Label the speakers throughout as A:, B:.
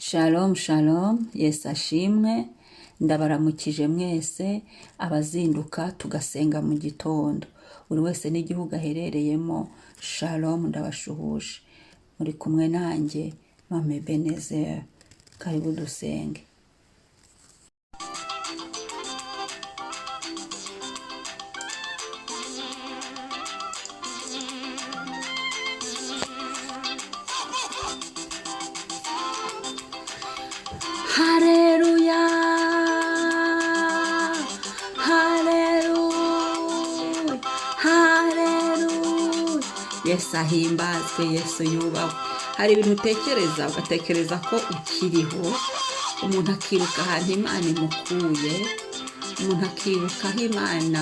A: Shalom shalom, Yesu ashimwe, ndabaramukije mwese abazinduka tugasenga mu gitondo. Buri wese n'igihugu aherereyemo, shalom ndabashuhuje. Muri kumwe nanjye, Mame Benezeri, karibu dusenge. Haleluya, haleluya, haleluya. Yesu ahimbazwe, Yesu yubahwe. Hari ibintu utekereza, ugatekereza ko ukiriho, umuntu akiruka ahantu Imana imukuye, umuntu akiruka aho Imana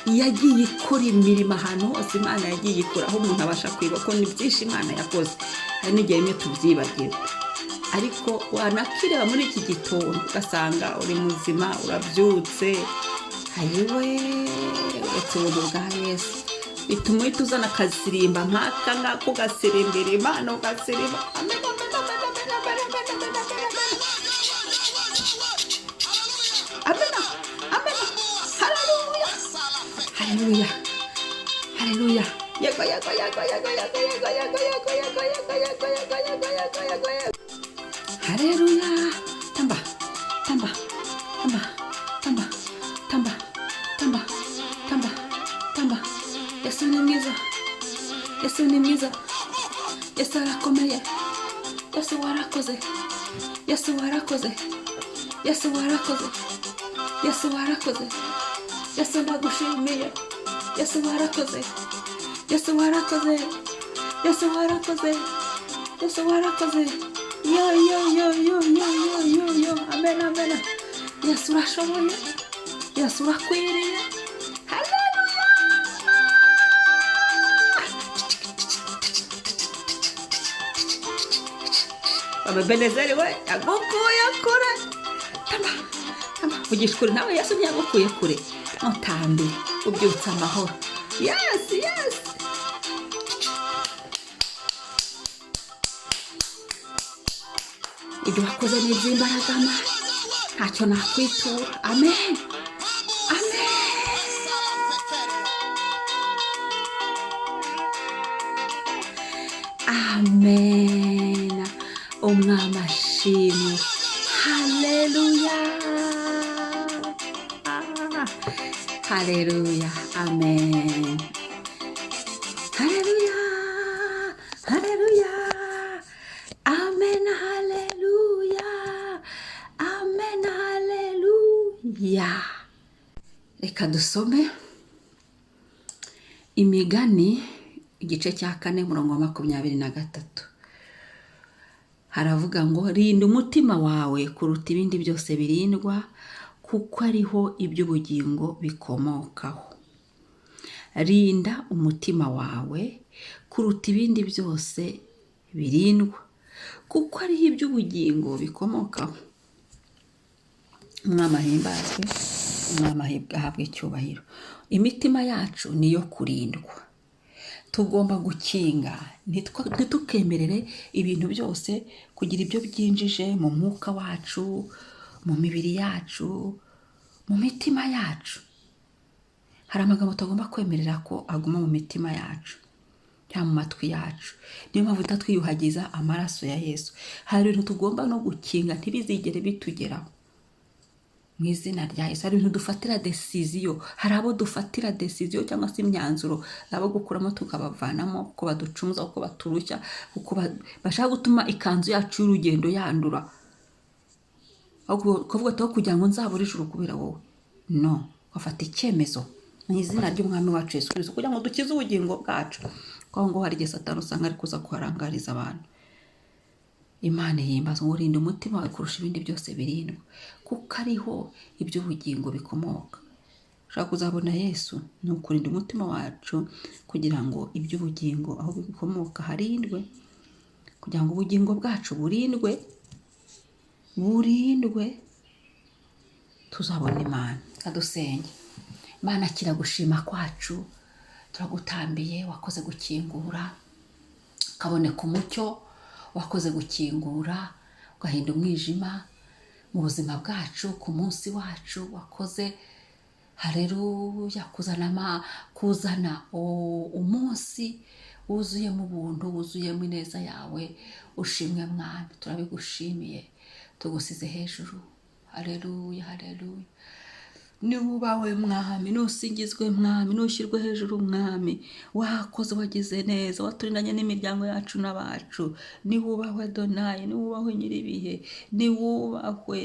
A: yagiye ikora imirimo ahantu hose Imana yagiye ikora, aho umuntu abasha kwibuka ko ni byinshi Imana yakoze. Hari n'igihe rimwe tubyibagiwe. Ariko wanakireba muri iki gitondo ugasanga uri muzima, urabyutse, hayiwe uretse ubuntu bwa Yesu bituma uhita uzana akasirimba nk'aka ngako ugasirimbira Imana, ugasirimba amena amena amena amena amena amena. Haleluya, haleluya, haleluya. Yego yego yego yego yego yego yego yego yego yego yego yego yego yego yego. Haleluya. Tamba, tamba, tamba, tamba, tamba, tamba, tamba, tamba. Yesu ni mwiza. Yesu ni mwiza. Yesu arakomeye. Yesu warakoze. Yesu warakoze. Yesu warakoze. Yesu warakoze. Yesu ndagushimiye. Yesu warakoze. Yesu warakoze. Yesu warakoze. Yesu warakoze. Yo yo yo yo yo yo yo yo, amen amen. Yesu urashoboye, Yesu urakwiriye. Haleluya. Mame Benezeri we yagukuye kure. Tamba tamba vugisha kure, nawe Yesu ntiyagukuye kure. Mutambi ubyutsa amahoro. Yes yes. Ibyo wakoze ni iby'imbaraga Mana, ntacyo nakwitura. Amen, amen. Amen. Umwami ashimwe. Haleluya, haleluya, amen. Haleluya, haleluya, amen, haleluya, amen, haleluya. Reka dusome Imigani igice cya 4 murongo wa 23. Haravuga ngo rinda umutima wawe kuruta ibindi byose birindwa, kuko ariho iby'ubugingo bikomokaho. Rinda umutima wawe kuruta ibindi byose birindwa, kuko ariho iby'ubugingo bikomokaho. Umwami ahimbazwe, umwami ahabwe icyubahiro. Imitima yacu niyo kurindwa. Tugomba gukinga, ntitukemerere ibintu byose kugira ibyo byinjije mu mwuka wacu, mu mibiri yacu, mu mitima yacu. Hari amagambo tugomba kwemerera ko aguma mu mitima yacu, cyangwa mu matwi yacu. Niyo mpamvu twiyuhagiza amaraso ya Yesu. Hari ibintu tugomba no gukinga ntibizigere bitugeraho mu izina rya Yesu. Hari ibintu dufatira decision, hari abo dufatira decision cyangwa se imyanzuro abo gukuramo tukabavanamo, kuko baducumuza, kuko baturushya, kuko bashaka gutuma ikanzu yacu y'urugendo yandura. Kuvuga to kugira ngo nzabure ijuru kubera wowe. No, wafata icyemezo mu izina ry'umwami wacu Yesu Kristo kugira ngo dukize ubugingo bwacu. Kwa ngo hari igihe Satani usanga ari kuza kuharangariza abantu. Imana ihimbaza ngo urinde umutima wawe kurusha ibindi byose birindwa, kuko ariho iby'ubugingo bikomoka. Ushaka kuzabona Yesu, ni ukurinda umutima wacu kugira ngo iby'ubugingo aho bikomoka harindwe, kugira ngo ubugingo bwacu burindwe tuzabona Imana. Kadusenge. Imana kiragushima kwacu, turagutambiye wakoze gukingura kaboneka umucyo wakoze gukingura ugahinda umwijima mu buzima bwacu ku munsi wacu, wakoze haleluya kuzana umunsi wuzuyemo ubuntu, wuzuyemo ineza yawe. Ushimwe mwami, turabigushimiye, tugusize hejuru. Haleluya, haleluya. Niwubawe mwami, nusingizwe mwami, nushyirwe hejuru mwami. Wakoze, wagize neza, waturindanye n'imiryango yacu n'abacu. Niwubahwe Donayi, niwubahwe Nyiribihe, niwubahwe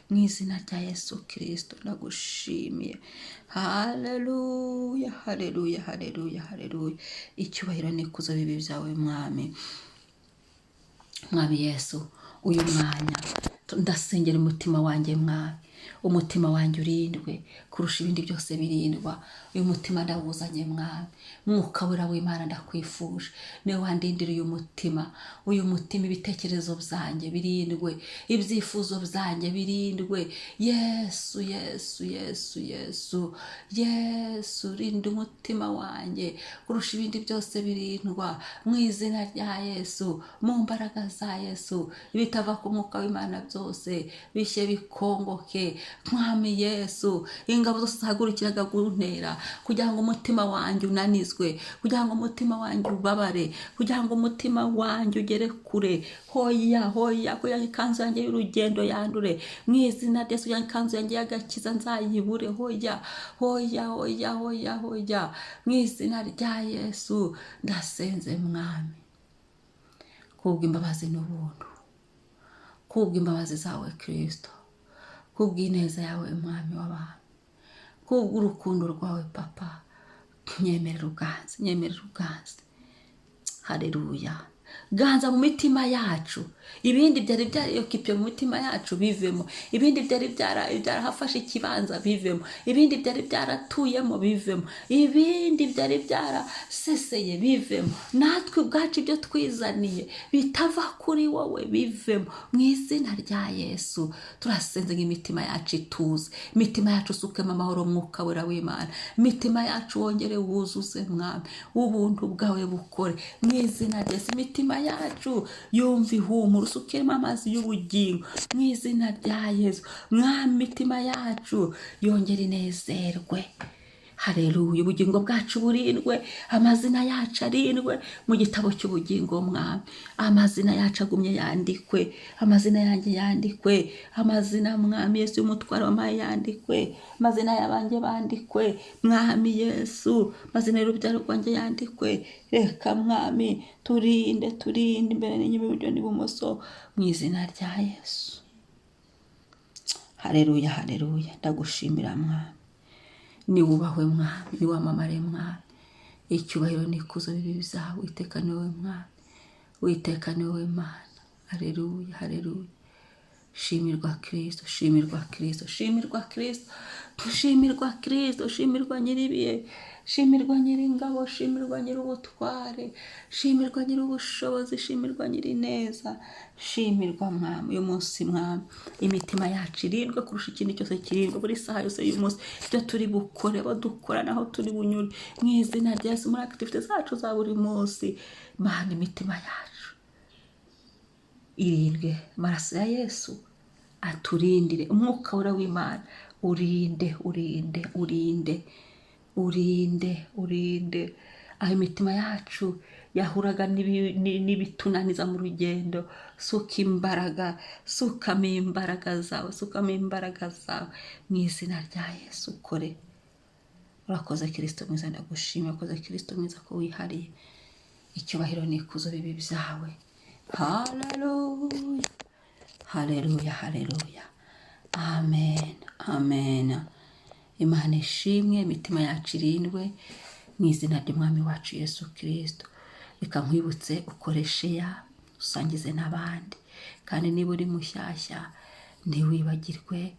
A: mu izina rya Yesu Kristo. Ndagushimiye. Haleluya, haleluya, haleluya, haleluya. Icyubahiro n'ikuzo bibi byawe mwami. Mwami Yesu, uyu mwanya ndasengera umutima wanjye mwami. Umutima wanjye urindwe kurusha ibindi byose birindwa. Uyu mutima ndawuzanye mwami. Mwuka wera w'Imana ndakwifuje, niwe wandindira uyu mutima ibitekerezo byanjye birindwe, ibyifuzo byanjye birindwe. Yesu, Yesu, Yesu, Yesu, Yesu, rinda umutima wanjye kurusha ibindi byose birindwa mu izina rya Yesu, mu mbaraga za Yesu. Ibitava ku mwuka w'Imana byose bishye bikongoke. Mwami Yesu, ingabo zose zahagurukiraga guntera kugira ngo umutima wanjye unanizwe, kugira ngo umutima wanjye ubabare, kugira ngo umutima wanjye ugere kure. Hoya, hoya, kugira ngo ikanzu yanjye y'urugendo yandure mu izina rya Yesu, kugira ngo ikanzu yanjye y'agakiza nzayibure. Hoya, hoya, hoya, hoya, hoya, mu izina rya Yesu. Ndasenze mwami, kubw'imbabazi n'ubuntu, kubw'imbabazi zawe Kristo, kubw'ineza yawe mwami w'abantu, kubw'urukundo rwawe papa. Nyemerera uganze. Haleluya. Ganza mu mitima yacu. Ibindi byari byariyokipiye mu mitima yacu bivemo. Ibindi byari byarahafashe ikibanza bivemo. Ibindi byari byaratuyemo bivemo. Ibindi byari byaraseseye bivemo. Natwe ubwacu ibyo twizaniye bitava kuri wowe bivemo. Mu izina rya Yesu turasenze ngo imitima yacu ituze. Imitima yacu usukemo amahoro, mwuka wera w'Imana. Imitima yacu wongere wuzuze mwami, ubuntu bwawe bukore mu izina rya Yesu. Imitima yacu yumva ihumura, usukemo amazi y'ubugingo mu izina rya Yesu. Mwami, imitima yacu yongere inezerwe. Haleluya. Ubugingo bwacu burindwe, amazina yacu arindwe mu gitabo cy'ubugingo mwami. Amazina yacu agumye yandikwe, amazina yanjye yandikwe, amazina mwami Yesu y'umutwaro w'amaye yandikwe, amazina y'abanjye bandikwe mwami Yesu, amazina y'urubyaro rwanjye yandikwe. Reka mwami turinde imbere n'inyuma, iburyo n'ibumoso mu izina rya Yesu. Haleluya, haleluya. Ndagushimira mwami. Niwubahwe mwami, niwamamare mwami. Icyubahiro n'ikuzo bibi byawe Uwiteka ni wowe mwami, Uwiteka ni wowe Mana. Haleluya, haleluya. Shimirwa Kristo, shimirwa Kristo, shimirwa Kristo, shimirwa Kristo, shimirwa Nyiribihe, shimirwa Nyiringabo, shimirwa Nyirubutware, shimirwa Nyirubushobozi, shimirwa Nyirineza. Shimirwa mwami. Uyu munsi mwami, imitima yacu irindwe kurusha ikindi cyose kirindwe buri saha yose y'uyu munsi. Ibyo turi bukore, badukora naho turi bunyure mu izina rya Yesu, muri activite zacu za buri munsi. Mana, imitima yacu irindwe, amaraso ya Yesu aturindire. Umwuka wera w'Imana urinde, urinde, urinde, urinde, urinde. Aho imitima yacu yahuraga n'ibitunaniza mu rugendo, sukamo imbaraga zawe mu izina rya Yesu. Ukore. Urakoze Kristo mwiza, ndagushimye. Urakoze Kristo mwiza ko wihariye. Icyubahiro n'ikuzo bibi byawe. Haleluya, haleluya, haleluya. Amen, amen. Imana ishimwe. Imitima yacu irindwe mu izina ry'umwami wacu Yesu Kristo. Reka nkwibutse ukoreshe ya usangize n'abandi, kandi niba uri mushyashya ntiwibagirwe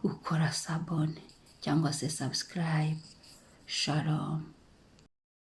A: gukora sabone cyangwa se subscribe. Shalom.